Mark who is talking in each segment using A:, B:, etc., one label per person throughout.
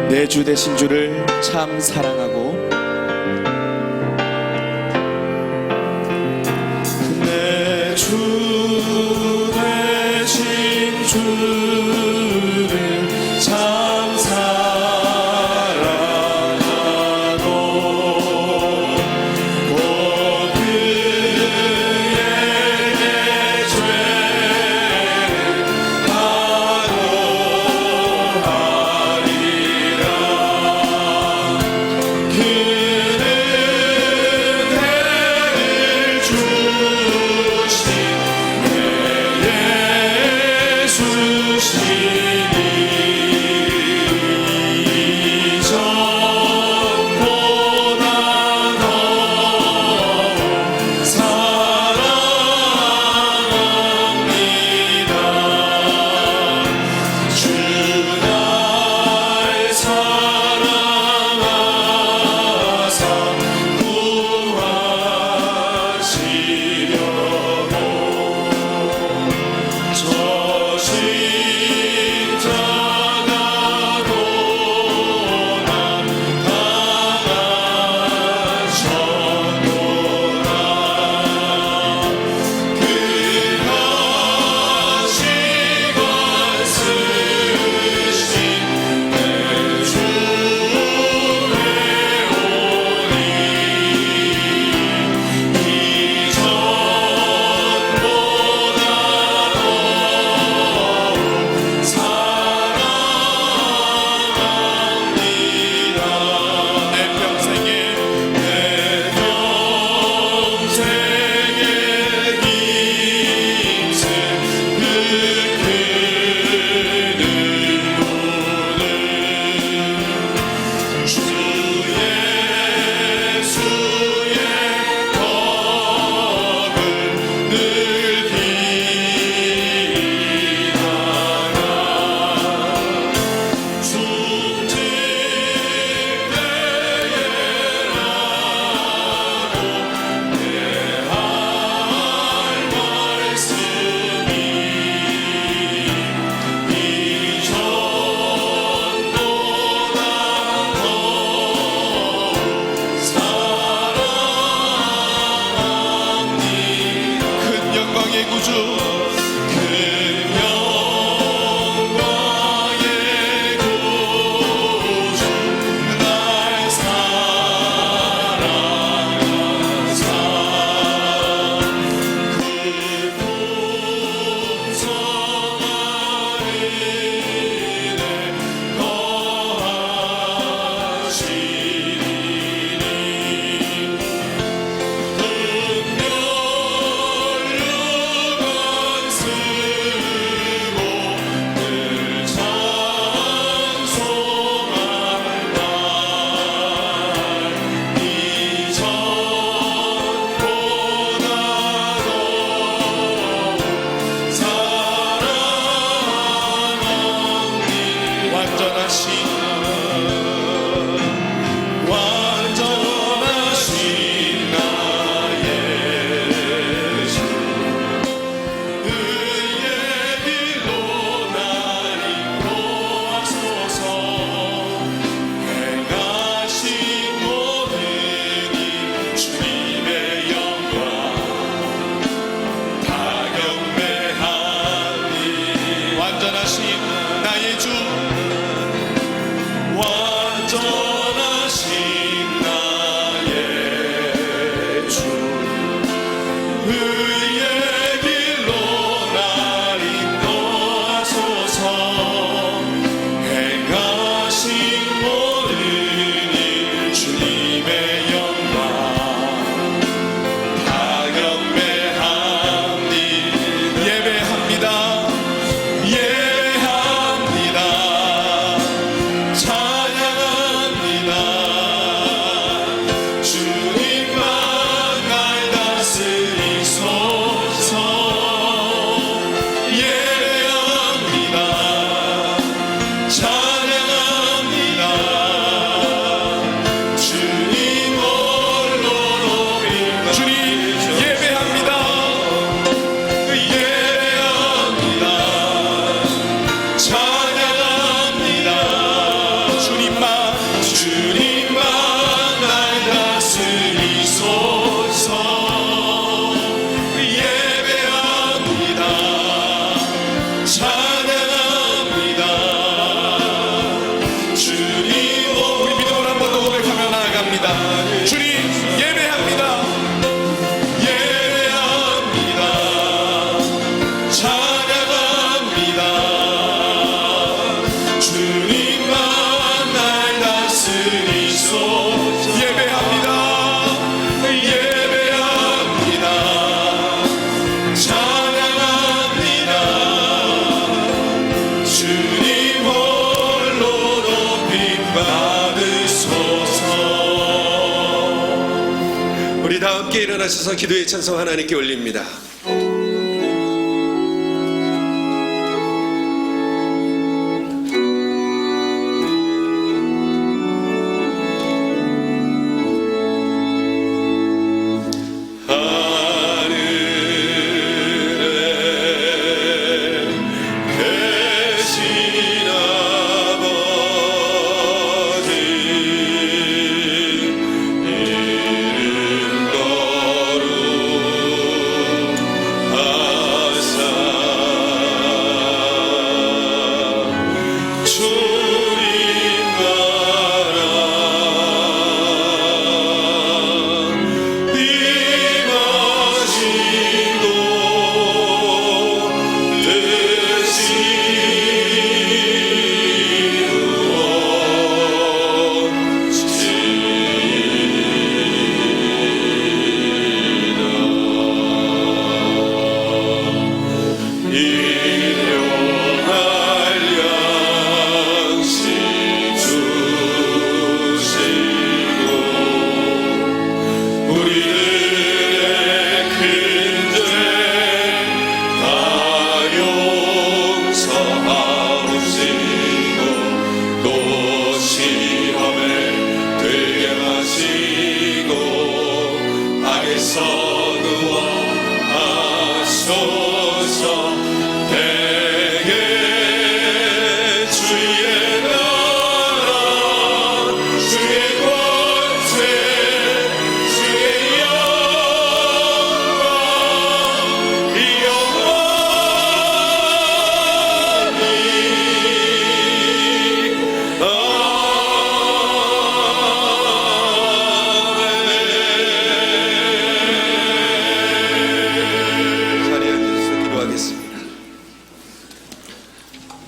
A: 내 주 되신 주를 참 사랑하고 내 주 되신 주를 참 사랑하고 곧 그에게 죄를 바로하리라. 그는 해를 주신 내 예수신 주님만 날 다스리소서. 예배합니다. 찬양합니다. 주님, 우리 믿음을 한 번 더 고백하며 나아갑니다. 주님 예배합니다. 예배합니다. 찬양합니다. 주님만 날 다스리소서. 예배합니다. 예배합니다. 찬양합니다. 주님 홀로 높임 받으소서.
B: 우리 다 함께 일어나셔서 기도의 찬송 하나님께 올립니다.
A: 하늘에 계신 아버지, 이름 거룩하사 주님 나라 임하시고 일용할 양식 주시고 우리들의 큰 죄 다 용서하시고 또 시험에 들게 마시고 악에서 구원하소서. 대개 주의 나라 주의 권세 주의 영광 이
B: 자리에 앉으셔서 기도하겠습니다.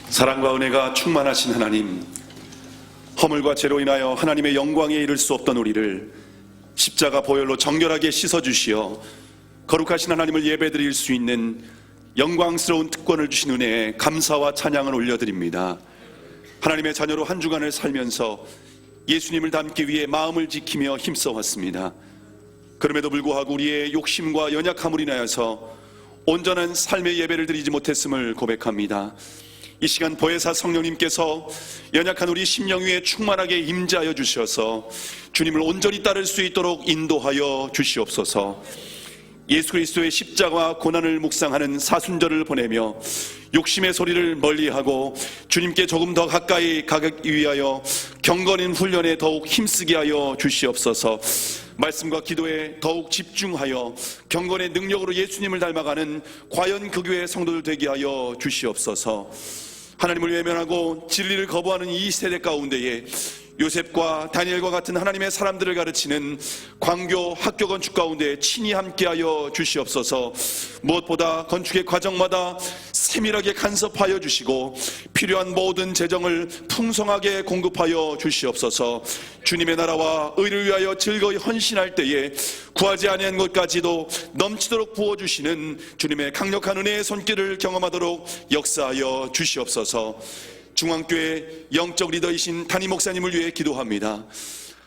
C: 사랑과 은혜가 충만하신 하나님, 허물과 죄로 인하여 하나님의 영광에 이를 수 없던 우리를 십자가 보혈로 정결하게 씻어주시어 거룩하신 하나님을 예배드릴 수 있는 영광스러운 특권을 주신 은혜에 감사와 찬양을 올려드립니다. 하나님의 자녀로 한 주간을 살면서 예수님을 닮기 위해 마음을 지키며 힘써왔습니다. 그럼에도 불구하고 우리의 욕심과 연약함으로 인하여서 온전한 삶의 예배를 드리지 못했음을 고백합니다. 이 시간 보혜사 성령님께서 연약한 우리 심령 위에 충만하게 임재하여 주셔서 주님을 온전히 따를 수 있도록 인도하여 주시옵소서. 예수 그리스도의 십자가와 고난을 묵상하는 사순절을 보내며 욕심의 소리를 멀리하고 주님께 조금 더 가까이 가기 위하여 경건인 훈련에 더욱 힘쓰게 하여 주시옵소서. 말씀과 기도에 더욱 집중하여 경건의 능력으로 예수님을 닮아가는 과연 그 교회의 성도들 되게 하여 주시옵소서. 하나님을 외면하고 진리를 거부하는 이 세대 가운데에 요셉과 다니엘과 같은 하나님의 사람들을 가르치는 광교 학교 건축 가운데 친히 함께하여 주시옵소서. 무엇보다 건축의 과정마다 세밀하게 간섭하여 주시고 필요한 모든 재정을 풍성하게 공급하여 주시옵소서. 주님의 나라와 의를 위하여 즐거이 헌신할 때에 구하지 아니한 것까지도 넘치도록 부어주시는 주님의 강력한 은혜의 손길을 경험하도록 역사하여 주시옵소서. 중앙교회 영적 리더이신 담임 목사님을 위해 기도합니다.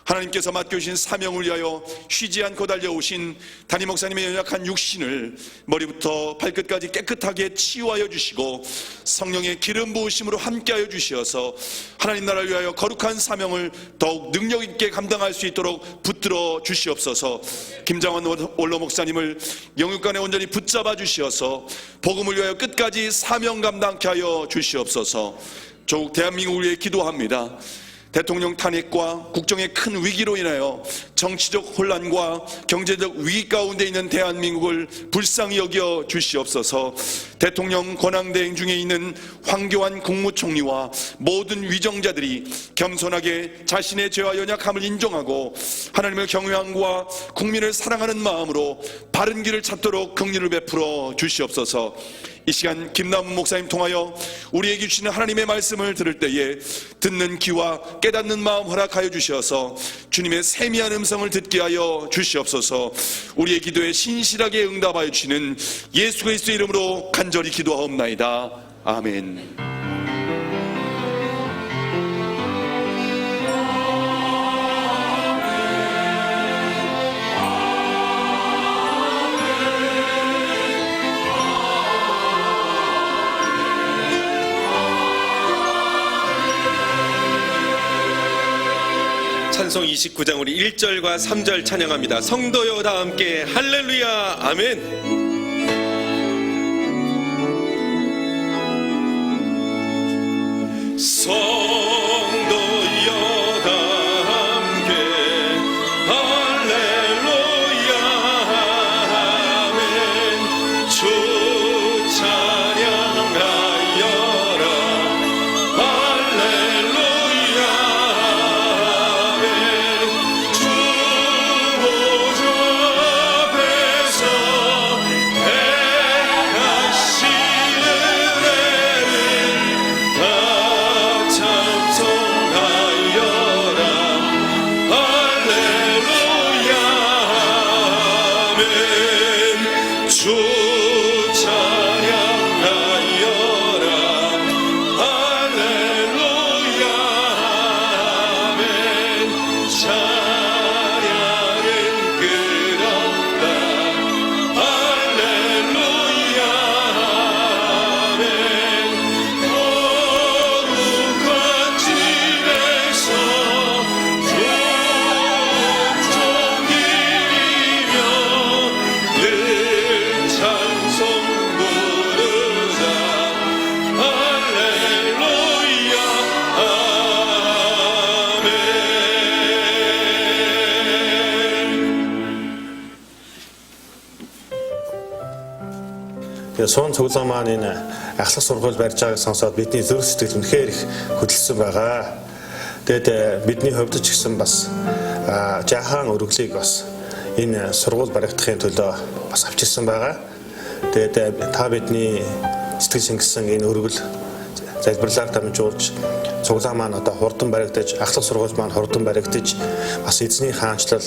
C: 하나님께서 맡겨주신 사명을 위하여 쉬지 않고 달려오신 담임 목사님의 연약한 육신을 머리부터 발끝까지 깨끗하게 치유하여 주시고 성령의 기름 부으심으로 함께하여 주시어서 하나님 나라를 위하여 거룩한 사명을 더욱 능력 있게 감당할 수 있도록 붙들어 주시옵소서. 김장원 원로 목사님을 영육간에 온전히 붙잡아 주시어서 복음을 위하여 끝까지 사명 감당케 하여 주시옵소서. 조국 대한민국을 위해 기도합니다. 대통령 탄핵과 국정의 큰 위기로 인하여 정치적 혼란과 경제적 위기 가운데 있는 대한민국을 불쌍히 여겨 주시옵소서. 대통령 권한대행 중에 있는 황교안 국무총리와 모든 위정자들이 겸손하게 자신의 죄와 연약함을 인정하고 하나님의 경외함과 국민을 사랑하는 마음으로 바른 길을 찾도록 긍휼을 베풀어 주시옵소서. 이 시간 김남훈 목사님 통하여 우리에게 주시는 하나님의 말씀을 들을 때에 듣는 귀와 깨닫는 마음 허락하여 주셔서 주님의 세미한 음성을 듣게 하여 주시옵소서. 우리의 기도에 신실하게 응답하여 주시는 예수 그리스도의 이름으로 간절히 기도하옵나이다. 아멘.
B: 찬송 29장 우리 1절과 3절 찬양합니다. 성도여 다 함께 할렐루야 아멘. 성도여 다 함께 할렐루야 아멘. 주 찬양하여라 할렐루야 아멘. 주 보좌 앞에서 행하시는 애를 다 찬송하여라 할렐루야 아멘. 주 찬양하여라 할렐루야 아멘. 찬양은 끝없다 할렐루야 아멘. 거룩한 집에서 종종일이며 늘 찬송 부르자 할렐루야 아멘.
D: Суун цуглаан маань энэ ахлах сургууль барьж байгааг сонсоод бидний зүрх сэтгэл үнэхээр их хөдөлсөн байгаа. Тэгээд бидний хувьд ч гэсэн бас жаахан өргөлийг бас энэ сургууль баригдахын төлөө бас авчирсан байгаа. Тэгээд та бидний сэтгэл шингэсэн энэ өргөл залбирлаар дамжуулж цуглаан маань одоо хурдан баригдаж, ахлах сургууль маань хурдан баригдаж бас эзний хаанчлал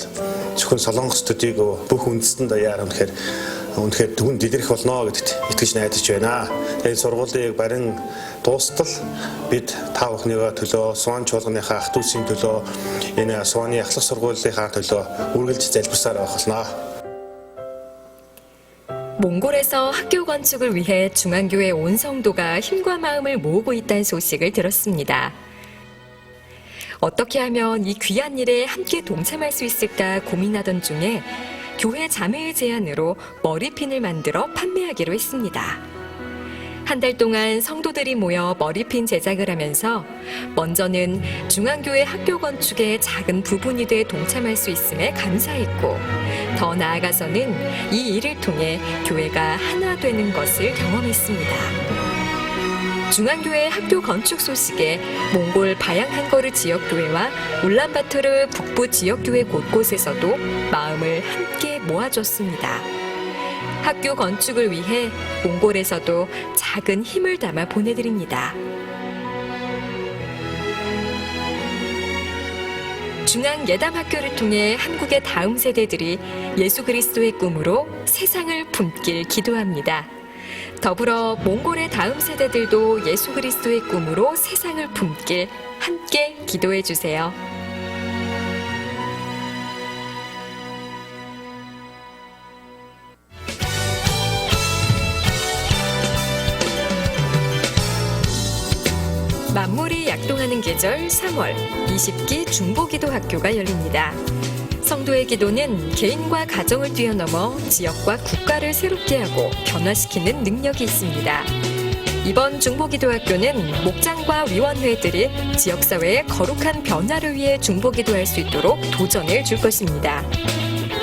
D: зөвхөн Солонгос төдийг бүх үндэстэн даяар үнэхээр түн дэлгэрэх болно гэдэгт итгэж найдаж байна. Тэгээд сургуулийг барин дуустал бид та бүхнийхээ төлөө, Суан чуулганыхаа ах дүүсийн төлөө, энэ Суаны ахлах сургуулийнхаа төлөө үргэлж залбирсаар байх болно.
E: 몽골에서 학교 건축을 위해 중앙교회 온 성도가 힘과 마음을 모으고 있다는 소식을 들었습니다. 어떻게 하면 이 귀한 일에 함께 동참할 수 있을까 고민하던 중에 교회 자매의 제안으로 머리핀을 만들어 판매하기로 했습니다. 한 달 동안 성도들이 모여 머리핀 제작을 하면서 먼저는 중앙교회 학교 건축의 작은 부분이돼 동참할 수 있음에 감사했고, 더 나아가서는 이 일을 통해 교회가 하나 되는 것을 경험했습니다. 중앙교회 학교 건축 소식에 몽골 바양한거르 지역교회와 울란바토르 북부 지역교회 곳곳에서도 마음을 함께 모아줬습니다. 학교 건축을 위해 몽골에서도 작은 힘을 담아 보내드립니다. 중앙 예담학교를 통해 한국의 다음 세대들이 예수 그리스도의 꿈으로 세상을 품길 기도합니다. 더불어 몽골의 다음 세대들도 예수 그리스도의 꿈으로 세상을 품길 함께 기도해 주세요. 만물이 약동하는 계절 3월 20기 중보기도학교가 열립니다. 성도의 기도는 개인과 가정을 뛰어넘어 지역과 국가를 새롭게 하고 변화시키는 능력이 있습니다. 이번 중보기도학교는 목장과 위원회들이 지역사회의 거룩한 변화를 위해 중보기도할 수 있도록 도전을 줄 것입니다.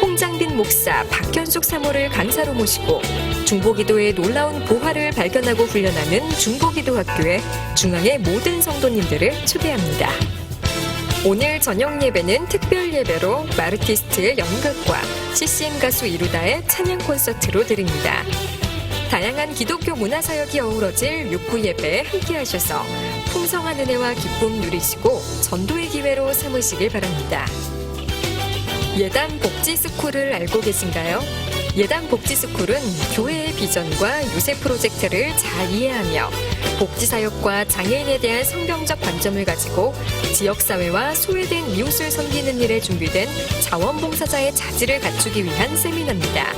E: 홍장빈 목사, 박현숙 사모를 강사로 모시고 중보기도의 놀라운 부활을 발견하고 훈련하는 중보기도학교에 중앙의 모든 성도님들을 초대합니다. 오늘 저녁 예배는 특별 예배로 마르티스트의 연극과 CCM 가수 이루다의 찬양 콘서트로 드립니다. 다양한 기독교 문화사역이 어우러질 육부 예배에 함께하셔서 풍성한 은혜와 기쁨 누리시고 전도의 기회로 삼으시길 바랍니다. 예단 복지스쿨을 알고 계신가요? 예단 복지스쿨은 교회의 비전과 유세 프로젝트를 잘 이해하며 복지사역과 장애인에 대한 성경적 관점을 가지고 지역사회와 소외된 이웃을 섬기는 일에 준비된 자원봉사자의 자질을 갖추기 위한 세미나입니다.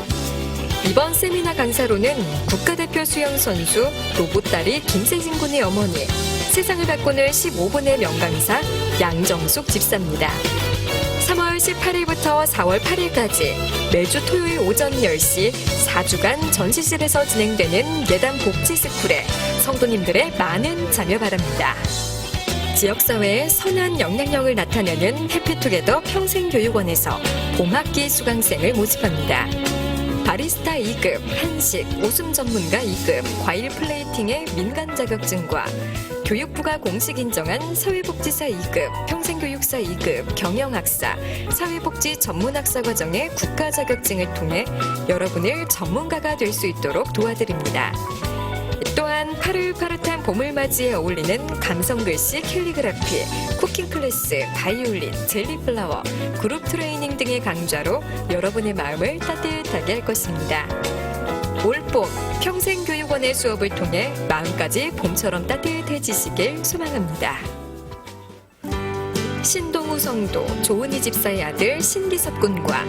E: 이번 세미나 강사로는 국가대표 수영선수 로봇다리 김세진 군의 어머니, 세상을 바꾸는 15분의 명강사 양정숙 집사입니다. 3월 18일부터 4월 8일까지 매주 토요일 오전 10시 4주간 전시실에서 진행되는 예단 복지스쿨에 성도님들의 많은 참여 바랍니다. 지역사회의 선한 영향력을 나타내는 해피투게더 평생교육원에서 봄학기 수강생을 모집합니다. 바리스타 2급, 한식, 오줌 전문가 2급, 과일 플레이팅의 민간 자격증과 교육부가 공식 인정한 사회복지사 2급, 평생교육사 2급, 경영학사, 사회복지 전문학사 과정의 국가 자격증을 통해 여러분을 전문가가 될 수 있도록 도와드립니다. 또한 파릇파릇한 봄을 맞이해 어울리는 감성글씨 캘리그라피, 쿠킹 클래스, 바이올린, 젤리플라워, 그룹 트레이닝 등의 강좌로 여러분의 마음을 따뜻하게 할 것입니다. 올봄 평생교육원의 수업을 통해 마음까지 봄처럼 따뜻해지시길 소망합니다. 신동우 성도, 조은희 집사의 아들 신기섭 군과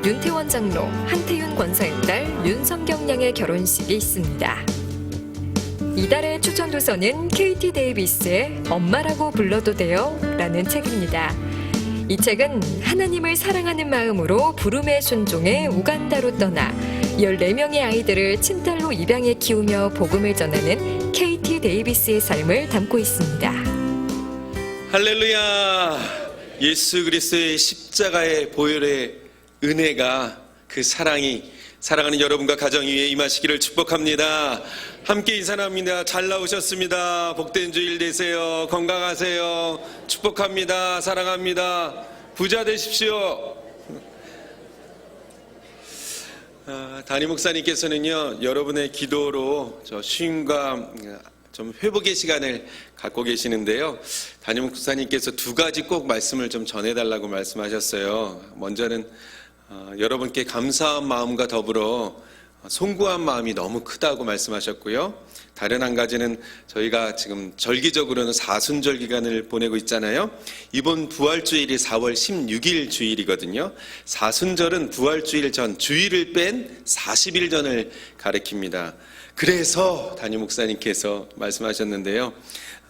E: 윤태원 장로, 한태윤 권사의 딸 윤성경 양의 결혼식이 있습니다. 이달의 추천 도서는 KT 데이비스의 엄마라고 불러도 돼요? 라는 책입니다. 이 책은 하나님을 사랑하는 마음으로 부름에 순종해 우간다로 떠나 14명의 아이들을 친딸로 입양해 키우며 복음을 전하는 KT 데이비스의 삶을 담고 있습니다.
B: 할렐루야. 예수 그리스도의 십자가의 보혈의 은혜가 그 사랑하는 여러분과 가정 위에 임하시기를 축복합니다. 함께 인사합니다. 잘 나오셨습니다. 복된 주일 되세요. 건강하세요. 축복합니다. 사랑합니다. 부자 되십시오. 담임 목사님께서는요, 여러분의 기도로 저 쉼과 좀 회복의 시간을 갖고 계시는데요. 담임 목사님께서 두 가지 꼭 말씀을 좀 전해달라고 말씀하셨어요. 먼저는 여러분께 감사한 마음과 더불어 송구한 마음이 너무 크다고 말씀하셨고요. 다른 한 가지는 저희가 지금 절기적으로는 사순절 기간을 보내고 있잖아요. 이번 부활주일이 4월 16일 주일이거든요. 사순절은 부활주일 전, 주일을 뺀 40일 전을 가리킵니다. 그래서 담임 목사님께서 말씀하셨는데요.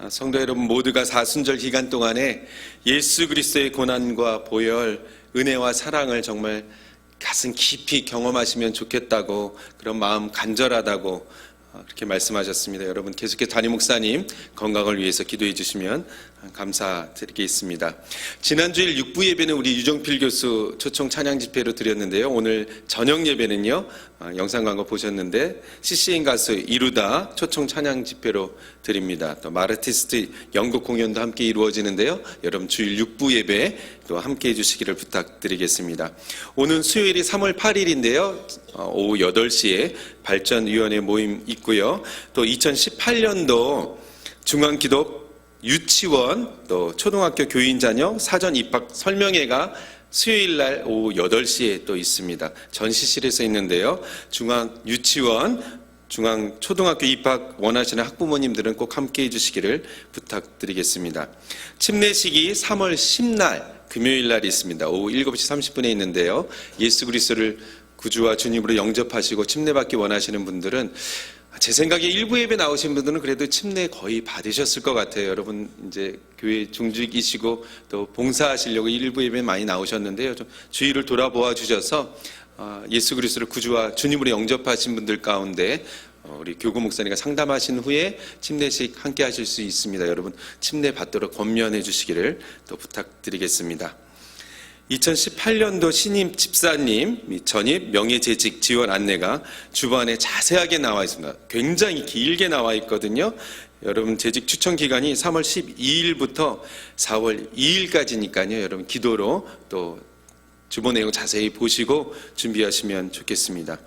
B: 성도 여러분 모두가 사순절 기간 동안에 예수 그리스도의 고난과 보혈, 은혜와 사랑을 정말 가슴 깊이 경험하시면 좋겠다고, 그런 마음 간절하다고 그렇게 말씀하셨습니다. 여러분 계속해서 담임 목사님 건강을 위해서 기도해 주시면 감사드리겠습니다. 지난주일 6부 예배는 우리 유정필 교수 초청 찬양 집회로 드렸는데요. 오늘 저녁 예배는요, 영상 광고 보셨는데 CCM 가수 이루다 초청 찬양 집회로 드립니다. 또 마르티스트 연극 공연도 함께 이루어지는데요. 여러분 주일 6부 예배 또 함께 해주시기를 부탁드리겠습니다. 오늘 수요일이 3월 8일인데요. 오후 8시에 발전위원회 모임 있고요. 또 2018년도 중앙기독 유치원 또 초등학교 교인 자녀 사전 입학 설명회가 수요일 날 오후 8시에 또 있습니다. 전시실에서 있는데요. 중앙 유치원, 중앙 초등학교 입학 원하시는 학부모님들은 꼭 함께 해주시기를 부탁드리겠습니다. 침례식이 3월 10날 금요일 날이 있습니다. 오후 7시 30분에 있는데요. 예수 그리스도를 구주와 주님으로 영접하시고 침례받기 원하시는 분들은, 제 생각에 일부 예배 나오신 분들은 그래도 침례 거의 받으셨을 것 같아요. 여러분 이제 교회 중직이시고 또 봉사하시려고 일부 예배 많이 나오셨는데요. 좀 주위를 돌아보아 주셔서 예수 그리스도를 구주와 주님으로 영접하신 분들 가운데 우리 교구 목사님과 상담하신 후에 침례식 함께 하실 수 있습니다. 여러분 침례 받도록 권면해 주시기를 또 부탁드리겠습니다. 2018년도 신임 집사님 및 전입 명예재직 지원 안내가 주반에 자세하게 나와 있습니다. 굉장히 길게 나와 있거든요. 여러분 재직 추천 기간이 3월 12일부터 4월 2일까지니까요. 여러분 기도로 또 주보 내용 자세히 보시고 준비하시면 좋겠습니다.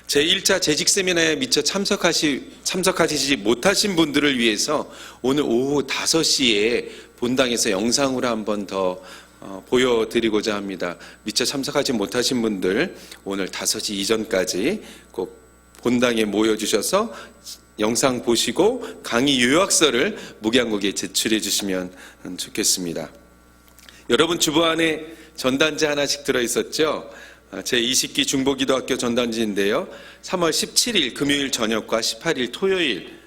B: 제1차 재직 세미나에 미처 참석하시지 못하신 분들을 위해서 오늘 오후 5시에 본당에서 영상으로 한 번 더 보여드리고자 합니다. 미처 참석하지 못하신 분들 오늘 5시 이전까지 꼭 본당에 모여주셔서 영상 보시고 강의 요약서를 목양국에 제출해 주시면 좋겠습니다. 여러분 주보 안에 전단지 하나씩 들어있었죠? 제20기 중보기도학교 전단지인데요. 3월 17일 금요일 저녁과 18일 토요일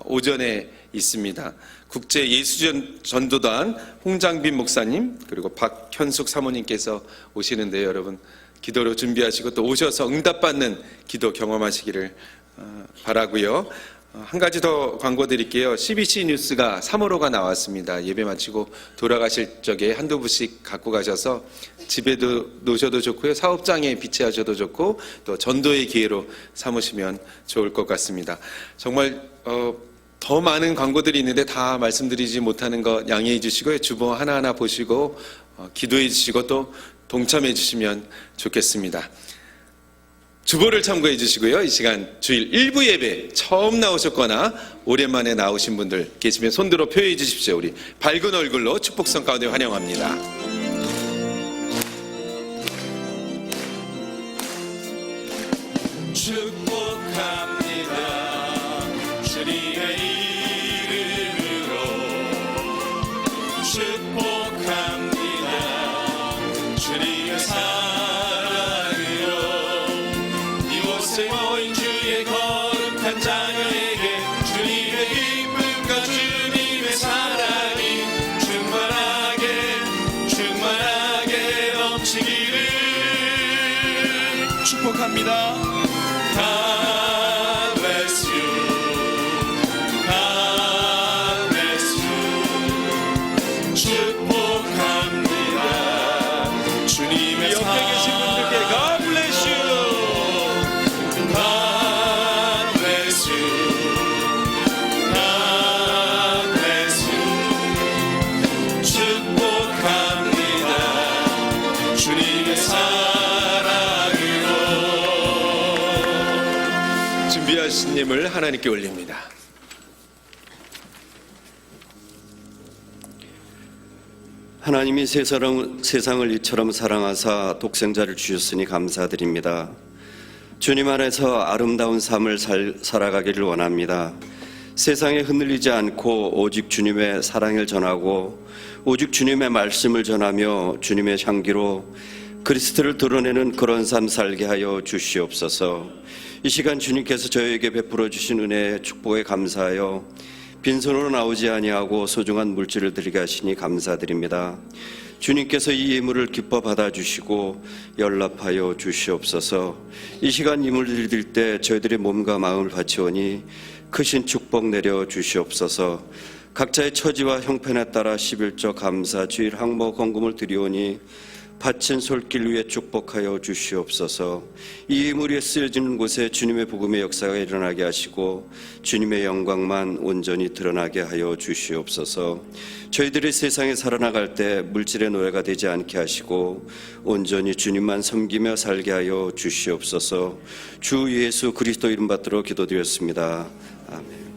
B: 오전에 있습니다. 국제예수전도단 홍장빈 목사님 그리고 박현숙 사모님께서 오시는데요. 여러분 기도로 준비하시고 또 오셔서 응답받는 기도 경험하시기를 바라고요. 한 가지 더 광고 드릴게요. CBC 뉴스가 3월호가 나왔습니다. 예배 마치고 돌아가실 적에 한두 부씩 갖고 가셔서 집에도 놓으셔도 좋고요. 사업장에 비치하셔도 좋고 또 전도의 기회로 삼으시면 좋을 것 같습니다. 정말 더 많은 광고들이 있는데 다 말씀드리지 못하는 거 양해해 주시고요. 주보 하나하나 보시고 기도해 주시고 또 동참해 주시면 좋겠습니다. 주보를 참고해 주시고요. 이 시간 주일 1부 예배 처음 나오셨거나 오랜만에 나오신 분들 계시면 손들어 표해 주십시오. 우리 밝은 얼굴로 축복성 가운데 환영합니다.
A: 축복합니다. 주님의 이름으로 축복합니다. 주님의 사랑으로 이곳에 모인 주의 거룩한 자녀에게 주님의 기쁨과 주님의 사랑이 충만하게 넘치기를 축복합니다. God bless you. God bless you. 축복합니다. 주님의 옆에 계신 분들께 God bless you. God bless you. God bless you. 축복합니다. 주님의 사랑으로
B: 준비하신 예물 하나님께 올립니다.
F: 하나님이 세상을 이처럼 사랑하사 독생자를 주셨으니 감사드립니다. 주님 안에서 아름다운 삶을 살아가기를 원합니다. 세상에 흔들리지 않고 오직 주님의 사랑을 전하고 오직 주님의 말씀을 전하며 주님의 향기로 그리스도를 드러내는 그런 삶 살게 하여 주시옵소서. 이 시간 주님께서 저에게 베풀어 주신 은혜의 축복에 감사하여 빈손으로 나오지 아니하고 소중한 물질을 드리게 하시니 감사드립니다. 주님께서 이 예물을 기뻐 받아주시고 연락하여 주시옵소서. 이 시간 예물을 드릴 때 저희들의 몸과 마음을 바치오니 크신 축복 내려 주시옵소서. 각자의 처지와 형편에 따라 11조 감사 주일 항모 헌금을 드리오니 바친 솔길 위에 축복하여 주시옵소서. 이 예물이 쓰여지는 곳에 주님의 복음의 역사가 일어나게 하시고 주님의 영광만 온전히 드러나게 하여 주시옵소서. 저희들이 세상에 살아나갈 때 물질의 노예가 되지 않게 하시고 온전히 주님만 섬기며 살게 하여 주시옵소서. 주 예수 그리스도 이름 받들어 기도드렸습니다. 아멘.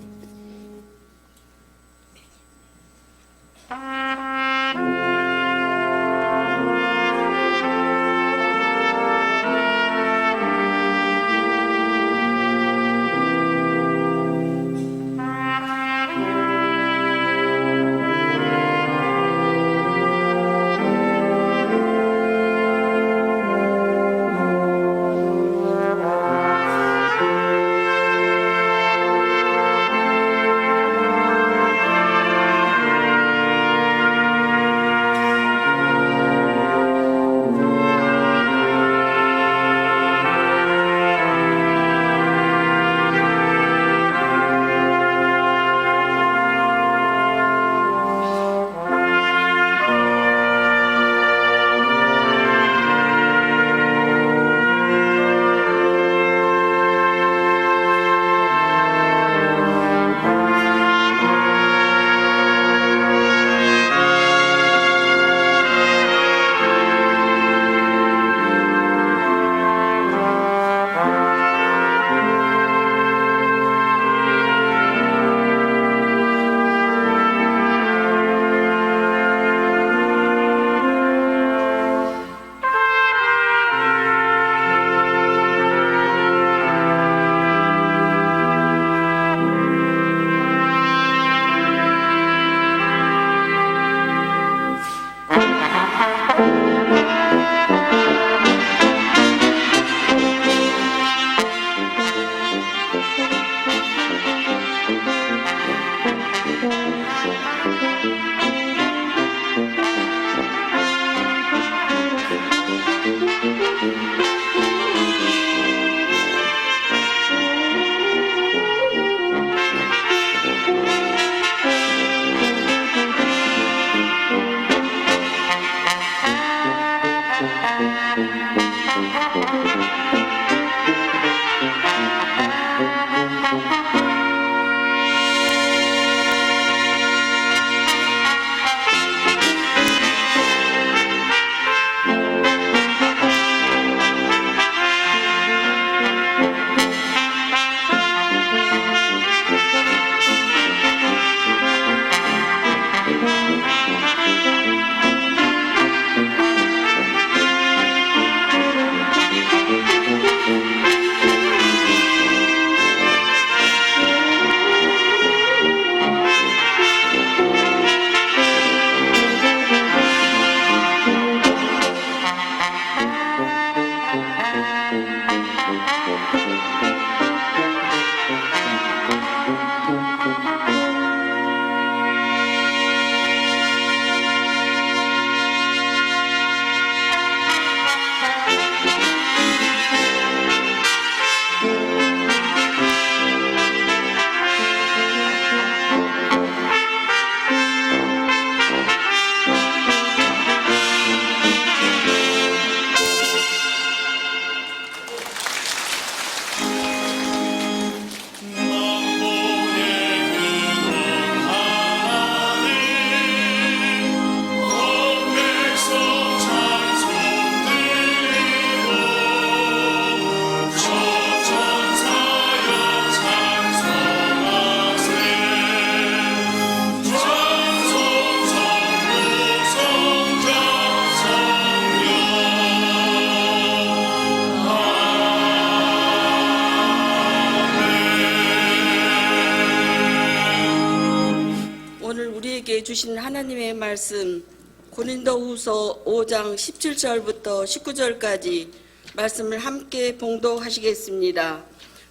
G: 주신 하나님의 말씀 고린도후서 5장 17절부터 19절까지 말씀을 함께 봉독하시겠습니다.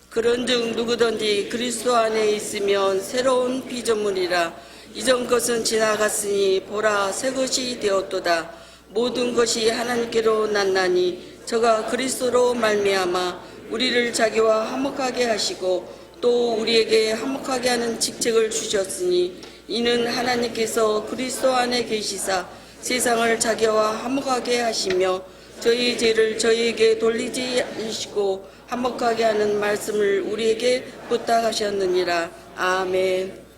G: 그런즉 누구든지 그리스도 안에 있으면 새로운 피조물이라. 이전 것은 지나갔으니 보라 새 것이 되었도다. 모든 것이 하나님께로 났나니 저가 그리스도로 말미암아 우리를 자기와 화목하게 하시고 또 우리에게 화목하게 하는 직책을 주셨으니 이는 하나님께서 그리스도 안에 계시사 세상을 자기와 화목하게 하시며 저희 죄를 저희에게 돌리지 않으시고 화목하게 하는 말씀을 우리에게 부탁하셨느니라. 아멘.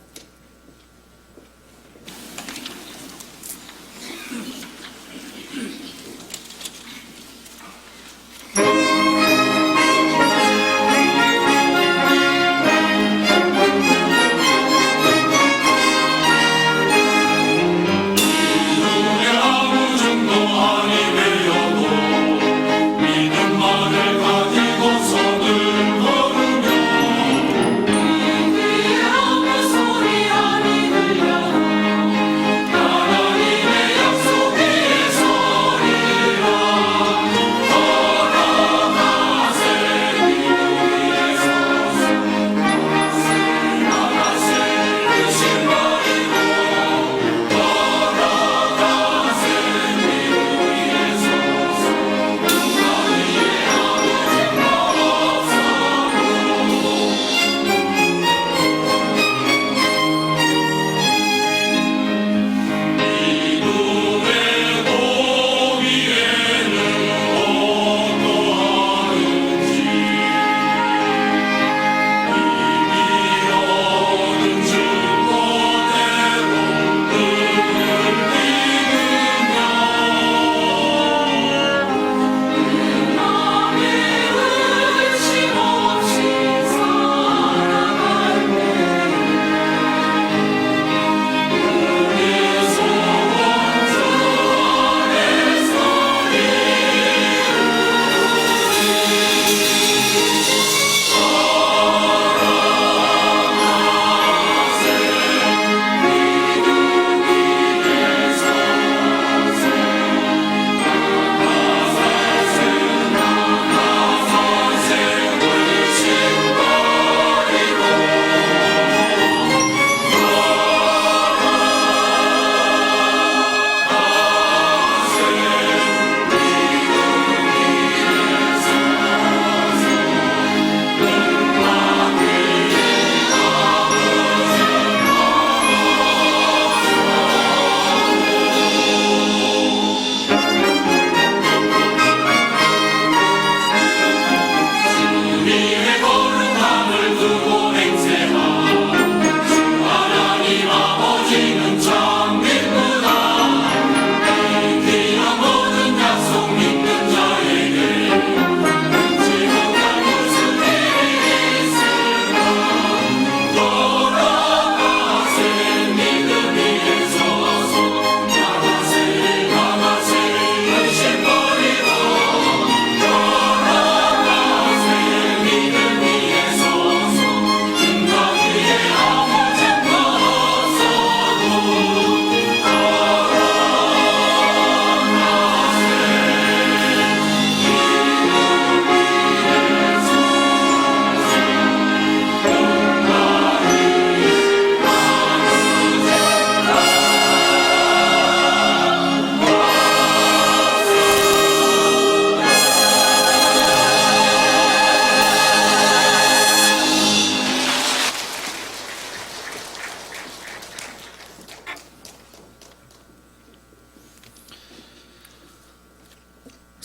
H: 믿음만을 가지고 선을 걸으며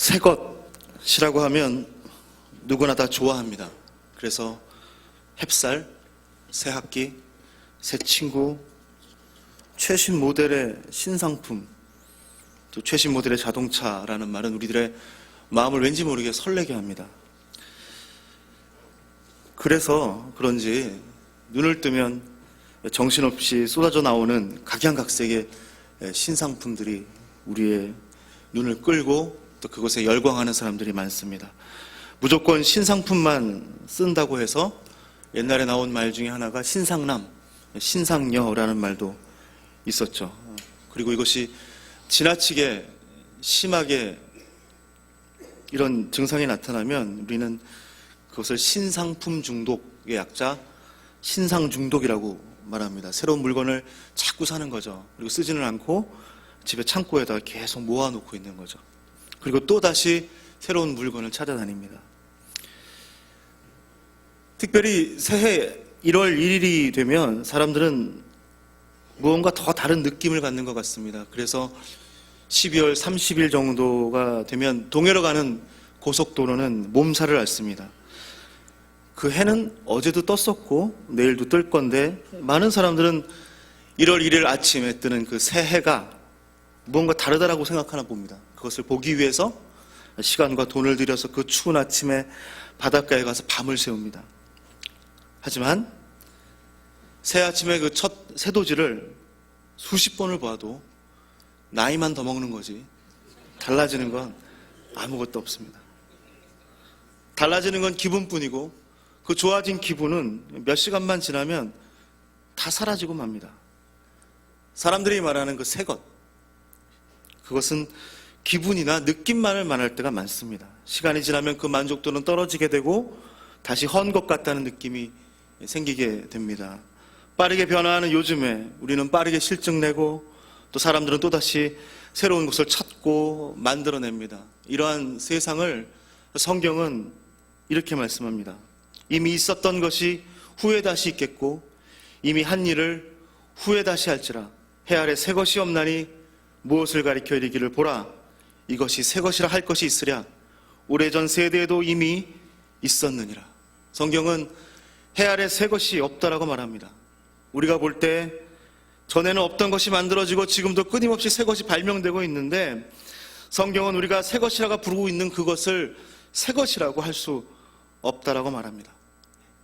H: 새 것이라고 하면 누구나 다 좋아합니다. 그래서 햅쌀, 새 학기, 새 친구, 최신 모델의 신상품, 또 최신 모델의 자동차라는 말은 우리들의 마음을 왠지 모르게 설레게 합니다. 그래서 그런지 눈을 뜨면 정신없이 쏟아져 나오는 각양각색의 신상품들이 우리의 눈을 끌고 또 그것에 열광하는 사람들이 많습니다. 무조건 신상품만 쓴다고 해서 옛날에 나온 말 중에 하나가 신상남, 신상녀라는 말도 있었죠. 그리고 이것이 지나치게 심하게 이런 증상이 나타나면 우리는 그것을 신상품 중독의 약자 신상 중독이라고 말합니다. 새로운 물건을 자꾸 사는 거죠. 그리고 쓰지는 않고 집에 창고에다 계속 모아놓고 있는 거죠. 그리고 또 다시 새로운 물건을 찾아다닙니다. 특별히 새해 1월 1일이 되면 사람들은 무언가 더 다른 느낌을 갖는 것 같습니다. 그래서 12월 30일 정도가 되면 동해로 가는 고속도로는 몸살을 앓습니다. 그 해는 어제도 떴었고 내일도 뜰 건데 많은 사람들은 1월 1일 아침에 뜨는 그 새해가 무언가 다르다라고 생각하나 봅니다. 그것을 보기 위해서 시간과 돈을 들여서 그 추운 아침에 바닷가에 가서 밤을 새웁니다. 하지만 새 아침에 그 첫 새도지를 수십 번을 봐도 나이만 더 먹는 거지 달라지는 건 아무것도 없습니다. 달라지는 건 기분뿐이고 그 좋아진 기분은 몇 시간만 지나면 다 사라지고 맙니다. 사람들이 말하는 그 새 것, 그것은 기분이나 느낌만을 말할 때가 많습니다. 시간이 지나면 그 만족도는 떨어지게 되고 다시 헌 것 같다는 느낌이 생기게 됩니다. 빠르게 변화하는 요즘에 우리는 빠르게 실증내고 또 사람들은 또다시 새로운 것을 찾고 만들어냅니다. 이러한 세상을 성경은 이렇게 말씀합니다. 이미 있었던 것이 후에 다시 있겠고 이미 한 일을 후에 다시 할지라 해 아래 새 것이 없나니 무엇을 가리켜 이르기를 보라 이것이 새 것이라 할 것이 있으랴 오래전 세대에도 이미 있었느니라. 성경은 해 아래 새 것이 없다라고 말합니다. 우리가 볼 때 전에는 없던 것이 만들어지고 지금도 끊임없이 새 것이 발명되고 있는데 성경은 우리가 새 것이라고 부르고 있는 그것을 새 것이라고 할 수 없다라고 말합니다.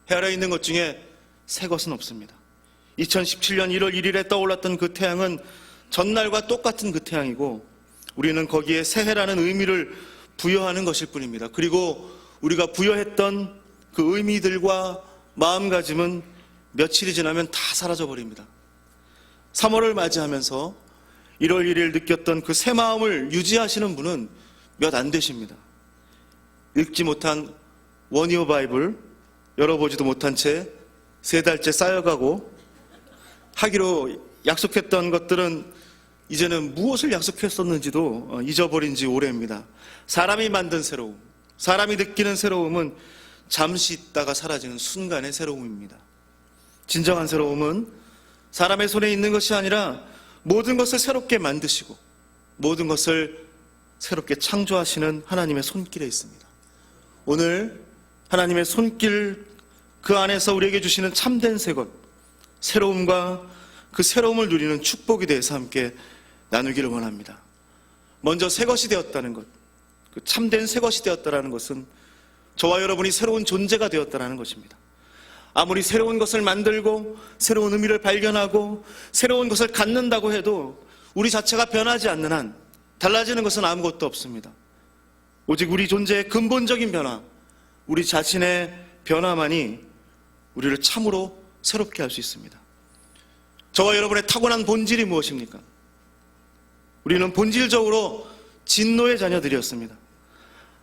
H: 해 아래에 있는 것 중에 새 것은 없습니다. 2017년 1월 1일에 떠올랐던 그 태양은 전날과 똑같은 그 태양이고 우리는 거기에 새해라는 의미를 부여하는 것일 뿐입니다. 그리고 우리가 부여했던 그 의미들과 마음가짐은 며칠이 지나면 다 사라져버립니다. 3월을 맞이하면서 1월 1일 느꼈던 그 새 마음을 유지하시는 분은 몇 안 되십니다. 읽지 못한 원이어 바이블 열어보지도 못한 채 3달째 쌓여가고 하기로 약속했던 것들은 이제는 무엇을 약속했었는지도 잊어버린 지 오래입니다. 사람이 만든 새로움, 사람이 느끼는 새로움은 잠시 있다가 사라지는 순간의 새로움입니다. 진정한 새로움은 사람의 손에 있는 것이 아니라 모든 것을 새롭게 만드시고 모든 것을 새롭게 창조하시는 하나님의 손길에 있습니다. 오늘 하나님의 손길 그 안에서 우리에게 주시는 참된 새것, 새로움과 그 새로움을 누리는 축복에 대해서 함께 나누기를 원합니다. 먼저 새 것이 되었다는 것, 그 참된 새 것이 되었다는 것은 저와 여러분이 새로운 존재가 되었다는 것입니다. 아무리 새로운 것을 만들고 새로운 의미를 발견하고 새로운 것을 갖는다고 해도 우리 자체가 변하지 않는 한 달라지는 것은 아무것도 없습니다. 오직 우리 존재의 근본적인 변화, 우리 자신의 변화만이 우리를 참으로 새롭게 할 수 있습니다. 저와 여러분의 타고난 본질이 무엇입니까? 우리는 본질적으로 진노의 자녀들이었습니다.